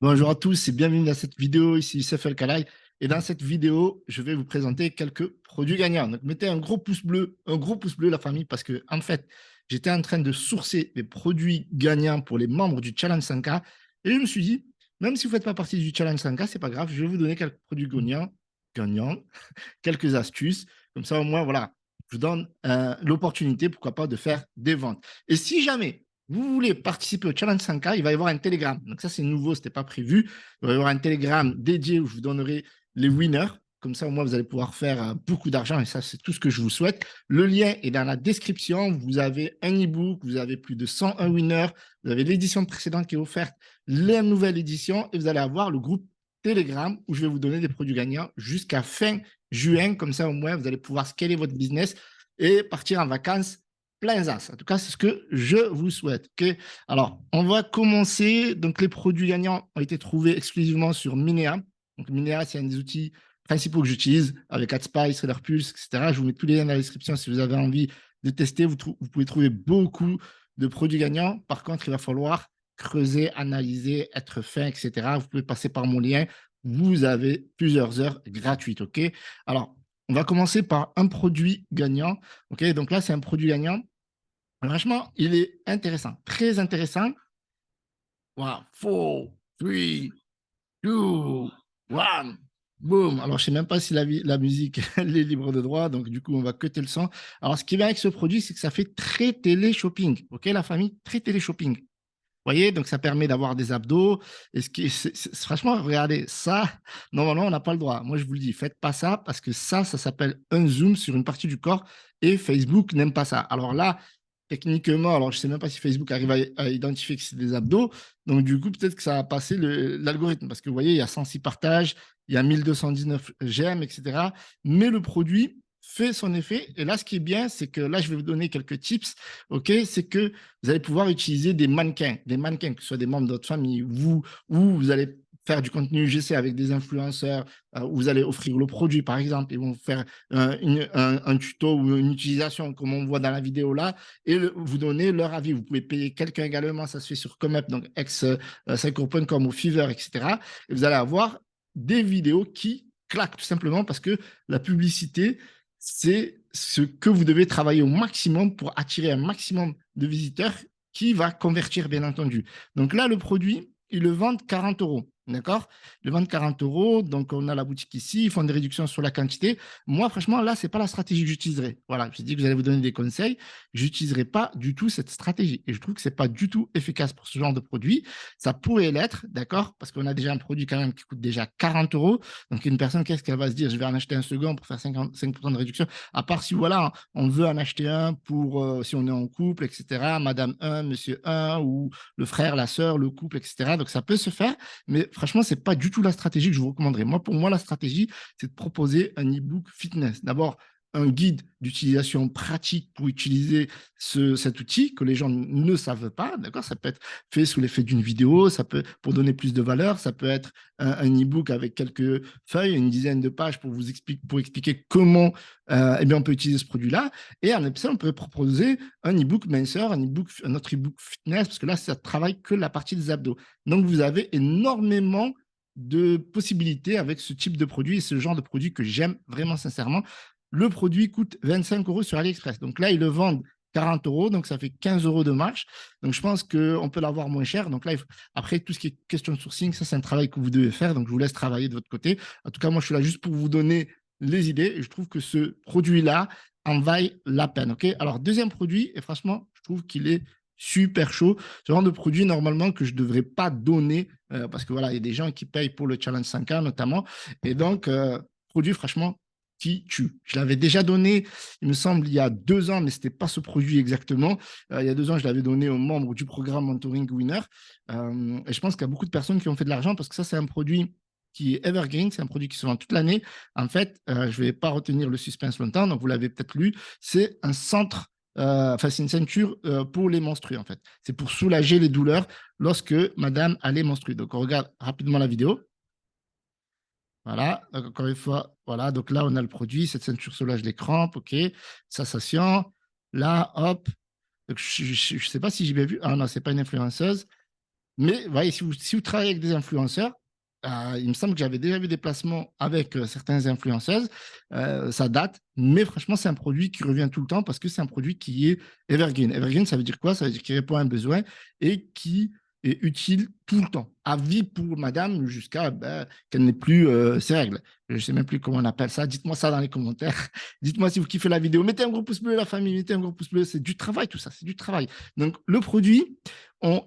Bonjour à tous et bienvenue dans cette vidéo. Ici Youssef El Kalaï. Et dans cette vidéo, je vais vous présenter quelques produits gagnants. Donc, mettez un gros pouce bleu, la famille, parce que, en fait, j'étais en train de sourcer des produits gagnants pour les membres du Challenge 5K. Et je me suis dit, même si vous ne faites pas partie du Challenge 5K, c'est pas grave, je vais vous donner quelques produits gagnants, quelques astuces. Comme ça, au moins, voilà, je vous donne l'opportunité, pourquoi pas, de faire des ventes. Et si jamais vous voulez participer au Challenge 5K, il va y avoir un Telegram. Donc ça, c'est nouveau, ce n'était pas prévu. Il va y avoir un Telegram dédié où je vous donnerai les winners. Comme ça, au moins, vous allez pouvoir faire beaucoup d'argent et ça, c'est tout ce que je vous souhaite. Le lien est dans la description. Vous avez un e-book, vous avez plus de 101 winners, vous avez l'édition précédente qui est offerte, la nouvelle édition et vous allez avoir le groupe Telegram où je vais vous donner des produits gagnants jusqu'à fin juin. Comme ça, au moins, vous allez pouvoir scaler votre business et partir en vacances plein as. En tout cas, c'est ce que je vous souhaite. Okay. Alors, on va commencer. Donc, les produits gagnants ont été trouvés exclusivement sur Minea. Donc, Minea, c'est un des outils principaux que j'utilise avec AdSpice, Radar Pulse, etc. Je vous mets tous les liens dans la description si vous avez envie de tester. Vous pouvez trouver beaucoup de produits gagnants. Par contre, il va falloir creuser, analyser, être fin, etc. Vous pouvez passer par mon lien. Vous avez plusieurs heures gratuites. OK. Alors, on va commencer par un produit gagnant. OK. Donc là, c'est un produit gagnant. Franchement, il est intéressant, très intéressant. Wow. 4, 3, 2, 1. Boum. Alors, je ne sais même pas si la musique elle est libre de droit, donc du coup, on va cutter le son. Alors, ce qui est bien avec ce produit, c'est que ça fait très télé-shopping. OK, la famille, très télé-shopping. Vous voyez, donc ça permet d'avoir des abdos. Et franchement, regardez, ça, normalement, on n'a pas le droit. Moi, je vous le dis, faites pas ça parce que ça s'appelle un zoom sur une partie du corps et Facebook n'aime pas ça. Alors là, techniquement, alors je ne sais même pas si Facebook arrive à identifier que c'est des abdos. Donc, du coup, peut-être que ça a passé l'algorithme parce que vous voyez, il y a 106 partages, il y a 1219 j'aime, etc. Mais le produit fait son effet. Et là, ce qui est bien, c'est que là, je vais vous donner quelques tips. OK, c'est que vous allez pouvoir utiliser des mannequins, que ce soit des membres de votre famille, vous, ou vous allez faire du contenu UGC avec des influenceurs, où vous allez offrir le produit, par exemple, ils vont faire un tuto ou une utilisation, comme on voit dans la vidéo là, et vous donner leur avis. Vous pouvez payer quelqu'un également, ça se fait sur Comup, donc ex-Secours.com ou Fiverr, etc. Et vous allez avoir des vidéos qui claquent tout simplement parce que la publicité, c'est ce que vous devez travailler au maximum pour attirer un maximum de visiteurs qui va convertir, bien entendu. Donc là, le produit, ils le vendent 40 euros. D'accord. Ils le vendent 40 euros. Donc, on a la boutique ici. Ils font des réductions sur la quantité. Moi, franchement, là, ce n'est pas la stratégie que j'utiliserai. Voilà. Je dis que vous allez vous donner des conseils. Je n'utiliserai pas du tout cette stratégie. Et je trouve que ce n'est pas du tout efficace pour ce genre de produit. Ça pourrait l'être. D'accord. Parce qu'on a déjà un produit quand même qui coûte déjà 40 euros. Donc, une personne, qu'est-ce qu'elle va se dire? Je vais en acheter un second pour faire 55% de réduction. À part si, voilà, on veut en acheter un pour si on est en couple, etc. Madame 1, monsieur 1, ou le frère, la sœur, le couple, etc. Donc, ça peut se faire. Mais franchement, ce n'est pas du tout la stratégie que je vous recommanderais. Moi, pour moi, la stratégie, c'est de proposer un e-book fitness. D'abord, un guide d'utilisation pratique pour utiliser cet outil que les gens ne savent pas. D'accord. Ça peut être fait sous l'effet d'une vidéo, ça peut pour donner plus de valeur, ça peut être un e-book avec quelques feuilles, une dizaine de pages pour expliquer comment eh bien, on peut utiliser ce produit-là. Et en ça, on peut proposer un e-book minceur, un autre e-book fitness, parce que là, ça travaille que la partie des abdos. Donc, vous avez énormément de possibilités avec ce type de produit et ce genre de produit que j'aime vraiment sincèrement. Le produit coûte 25 euros sur AliExpress. Donc là, ils le vendent 40 euros, donc ça fait 15 euros de marge. Donc je pense qu'on peut l'avoir moins cher. Donc là, après, tout ce qui est question de sourcing, ça, c'est un travail que vous devez faire. Donc je vous laisse travailler de votre côté. En tout cas, moi, je suis là juste pour vous donner les idées et je trouve que ce produit-là en vaille la peine. Okay. Alors, deuxième produit, et franchement, je trouve qu'il est super chaud. Ce genre de produit, normalement, que je ne devrais pas donner parce que voilà, il y a des gens qui payent pour le Challenge 5K notamment. Et donc, produit, franchement, qui tue. Je l'avais déjà donné, il me semble, il y a 2 ans, mais ce n'était pas ce produit exactement. Il y a 2 ans, je l'avais donné aux membres du programme Mentoring Winner. Et je pense qu'il y a beaucoup de personnes qui ont fait de l'argent parce que ça, c'est un produit qui est evergreen, c'est un produit qui se vend toute l'année. En fait, je ne vais pas retenir le suspense longtemps, donc vous l'avez peut-être lu, c'est un centre enfin, c'est une ceinture pour les menstrues, en fait. C'est pour soulager les douleurs lorsque madame allait menstruer. Donc, on regarde rapidement la vidéo. Voilà, donc, encore une fois, voilà. Donc là, on a le produit. Cette ceinture soulage les crampes, OK. Sensation. Là, hop. Donc, je ne sais pas si j'ai bien vu. Ah non, c'est pas une influenceuse. Mais voyez, si vous travaillez avec des influenceurs, il me semble que j'avais déjà vu des placements avec certaines influenceuses. Ça date, mais franchement, c'est un produit qui revient tout le temps parce que c'est un produit qui est evergreen. Evergreen, ça veut dire quoi? Ça veut dire qu'il répond à un besoin et qui est utile tout le temps, à vie pour madame, jusqu'à qu'elle n'ait plus ses règles. Je ne sais même plus comment on appelle ça. Dites-moi ça dans les commentaires. Dites-moi si vous kiffez la vidéo. Mettez un gros pouce bleu, la famille, mettez un gros pouce bleu. C'est du travail, tout ça, c'est du travail. Donc, le produit,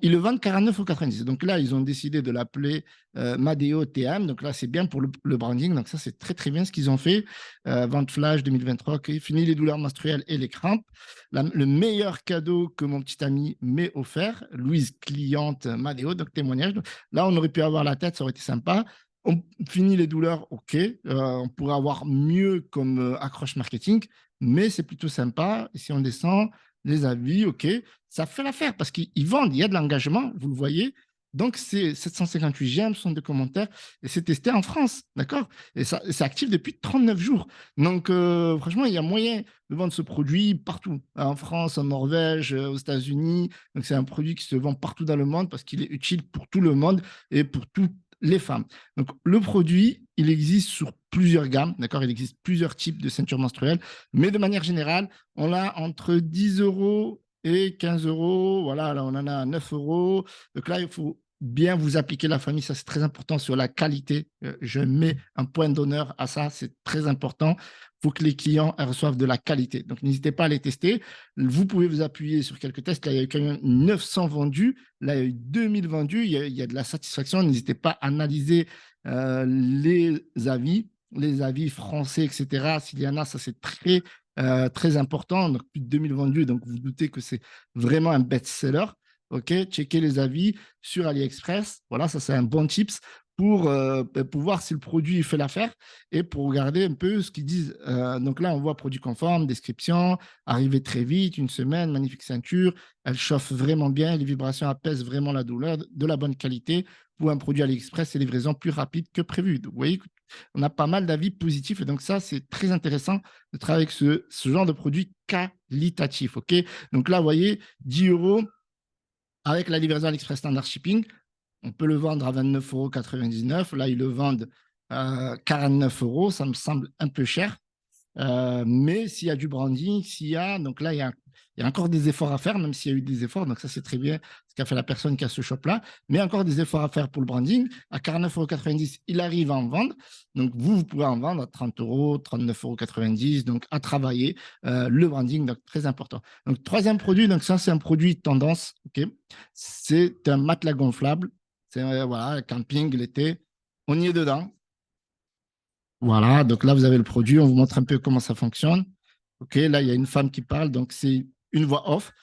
ils le vendent 49,90 €. Donc là, ils ont décidé de l'appeler Madeo TM. Donc là, c'est bien pour le branding. Donc ça, c'est très, très bien ce qu'ils ont fait. Vente flash 2023, qui finit les douleurs menstruelles et les crampes. Le meilleur cadeau que mon petit ami m'ait offert, Louise, cliente Madeo, donc témoignage. Donc, là, on aurait pu avoir la tête, ça aurait été sympa. On finit les douleurs, ok. On pourrait avoir mieux comme accroche marketing, mais c'est plutôt sympa. Et si on descend, les avis, ok, ça fait l'affaire parce qu'ils vendent, il y a de l'engagement, vous le voyez. Donc, c'est 758 j'aime, 62 commentaires, et c'est testé en France, d'accord? Et ça, c'est actif depuis 39 jours. Donc, franchement, il y a moyen de vendre ce produit partout, en France, en Norvège, aux États-Unis. Donc, c'est un produit qui se vend partout dans le monde parce qu'il est utile pour tout le monde et pour toutes les femmes. Donc, le produit, il existe sur plusieurs gammes, d'accord? Il existe plusieurs types de ceintures menstruelles, mais de manière générale, on a entre 10 € et 15 €. Voilà, là, on en a à 9 €. Donc là, il faut bien vous appliquer la famille. Ça, c'est très important sur la qualité. Je mets un point d'honneur à ça. C'est très important. Il faut que les clients reçoivent de la qualité. Donc, n'hésitez pas à les tester. Vous pouvez vous appuyer sur quelques tests. Là, il y a eu quand même 900 vendus. Là, il y a eu 2000 vendus. Il y a de la satisfaction. N'hésitez pas à analyser les avis français, etc. S'il y en a, ça, c'est très important. Donc, plus de 2000 vendus. Donc, vous doutez que c'est vraiment un best-seller. OK, checker les avis sur AliExpress. Voilà, ça, c'est un bon tips pour voir si le produit fait l'affaire et pour regarder un peu ce qu'ils disent. Donc là, on voit produit conforme, description, arrivé très vite, une semaine, magnifique ceinture, elle chauffe vraiment bien, les vibrations apaisent vraiment la douleur, de la bonne qualité. Pour un produit AliExpress, c'est livraison plus rapide que prévu. Donc, vous voyez, on a pas mal d'avis positifs et donc ça, c'est très intéressant de travailler avec ce genre de produit qualitatif. OK, donc là, vous voyez, 10 € avec la livraison AliExpress Standard Shipping. On peut le vendre à 29,99 €. Là, ils le vendent 49 €. Ça me semble un peu cher. Mais s'il y a du branding, donc là, il y a encore des efforts à faire, même s'il y a eu des efforts. Donc ça, c'est très bien ce qu'a fait la personne qui a ce shop-là. Mais encore des efforts à faire pour le branding. À 49,90 €, il arrive à en vendre. Donc vous pouvez en vendre à 30 €, 39,90 €. Donc à travailler. Le branding, donc très important. Donc troisième produit, donc ça, c'est un produit tendance. OK, c'est un matelas gonflable. C'est voilà, camping, l'été. On y est dedans. Voilà, donc là, vous avez le produit, on vous montre un peu comment ça fonctionne. OK, là, il y a une femme qui parle, donc c'est une voix off.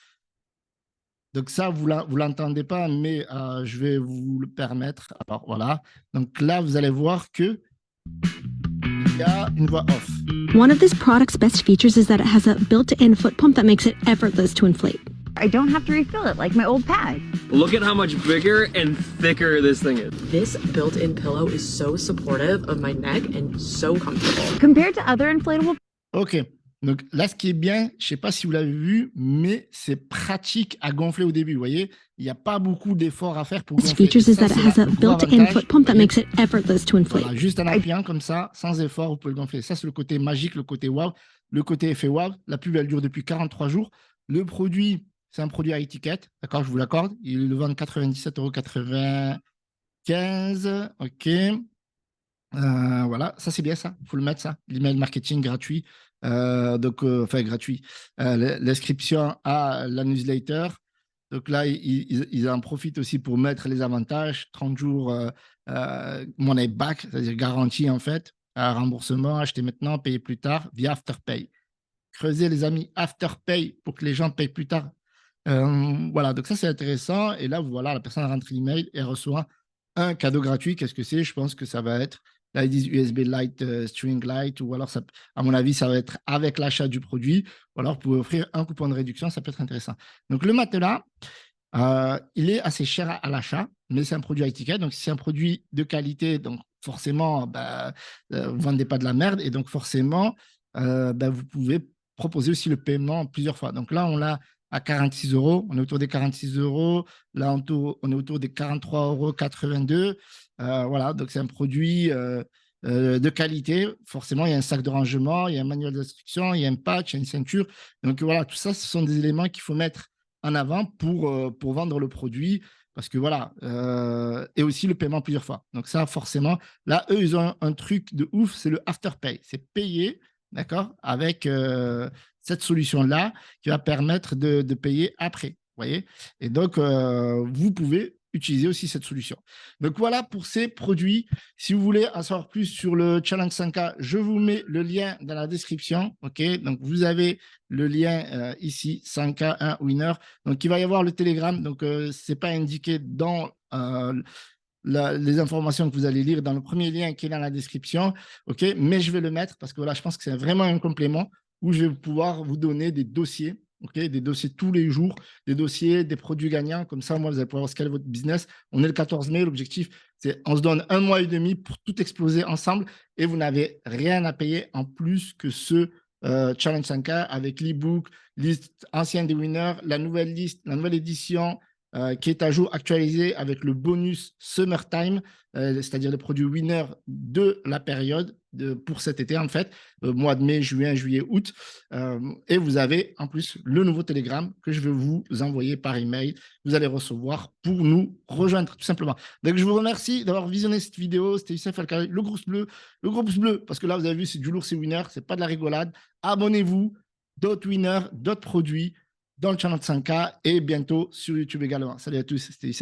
Donc ça, vous ne l'entendez pas, mais je vais vous le permettre. Alors voilà, donc là, vous allez voir qu'il y a une voix off. One of this product's best features is that it has a built-in foot pump that makes it effortless to inflate. I don't have to refill it like my old pad. Look at how much bigger and thicker this thing is. This built-in pillow is so supportive of my neck and so comfortable. Compared to other inflatable. OK. Donc là, ce qui est bien, je ne sais pas si vous l'avez vu, mais c'est pratique à gonfler au début. Vous voyez, il n'y a pas beaucoup d'efforts à faire pour Its gonfler. features is Ça, that it c'est has a le gros built-in avantage. foot pump that Vous voyez, makes it effortless to inflate. voilà, juste en appuyant comme ça, sans effort, vous pouvez le gonfler. Ça, c'est le côté magique, le côté wow, le côté effet wow. La pub, elle dure depuis 43 jours. Le produit, c'est un produit à étiquette. D'accord, je vous l'accorde. Ils le vendent 97,95 €. OK. Voilà, ça, c'est bien ça. Il faut le mettre, ça. L'email marketing gratuit. Enfin, gratuit. L'inscription à la newsletter. Donc là, ils en profitent aussi pour mettre les avantages. 30 jours money back, c'est-à-dire garantie en fait. Remboursement, acheter maintenant, payer plus tard via Afterpay. Creusez les amis, Afterpay pour que les gens payent plus tard. Voilà, donc ça c'est intéressant. Et là, voilà, la personne rentre l'email et reçoit un cadeau gratuit. Qu'est-ce que c'est? Je pense que ça va être, là ils disent USB Lite, String Lite, ou alors ça, à mon avis, ça va être avec l'achat du produit. Ou alors vous pouvez offrir un coupon de réduction, ça peut être intéressant. Donc le matelas, il est assez cher à l'achat, mais c'est un produit à étiquette. Donc, si c'est un produit de qualité, donc forcément, vous ne vendez pas de la merde. Et donc, forcément, vous pouvez proposer aussi le paiement plusieurs fois. Donc là, on l'a à 46 euros. On est autour des 46 euros. Là, on est autour des 43,82 euros. Voilà, donc c'est un produit de qualité. Forcément, il y a un sac de rangement, il y a un manuel d'instruction, il y a un patch, il y a une ceinture. Donc voilà, tout ça, ce sont des éléments qu'il faut mettre en avant pour vendre le produit. Parce que voilà, et aussi le paiement plusieurs fois. Donc ça, forcément, là, eux, ils ont un truc de ouf, c'est le afterpay. C'est payer, d'accord, avec cette solution-là qui va permettre de payer après. Vous voyez? Et donc, vous pouvez utiliser aussi cette solution. Donc voilà pour ces produits. Si vous voulez en savoir plus sur le Challenge 5K, je vous mets le lien dans la description. OK? Donc vous avez le lien ici, 5K 1 winner. Donc il va y avoir le Telegram. Donc ce n'est pas indiqué dans les informations que vous allez lire dans le premier lien qui est dans la description. OK? Mais je vais le mettre parce que voilà, je pense que c'est vraiment un complément où je vais pouvoir vous donner des dossiers. Okay, des dossiers tous les jours, des dossiers, des produits gagnants. Comme ça, moi, vous allez pouvoir scaler votre business. On est le 14 mai. L'objectif, c'est on se donne 1 mois et demi pour tout exploser ensemble et vous n'avez rien à payer en plus que ce Challenge 5K avec l'e-book, liste ancienne des winners, la nouvelle liste, la nouvelle édition qui est à jour, actualisée avec le bonus Summertime, c'est-à-dire les produits winners de la période pour cet été, en fait, mois de mai, juin, juillet, août. Et vous avez en plus le nouveau Telegram que je vais vous envoyer par email. Vous allez recevoir pour nous rejoindre, tout simplement. Donc, je vous remercie d'avoir visionné cette vidéo. C'était Youssef El Khaled, le gros pouce bleu, parce que là, vous avez vu, c'est du lourd, c'est winner, c'est pas de la rigolade. Abonnez-vous, d'autres winners, d'autres produits dans le channel 5K et bientôt sur YouTube également. Salut à tous, c'était Youssef.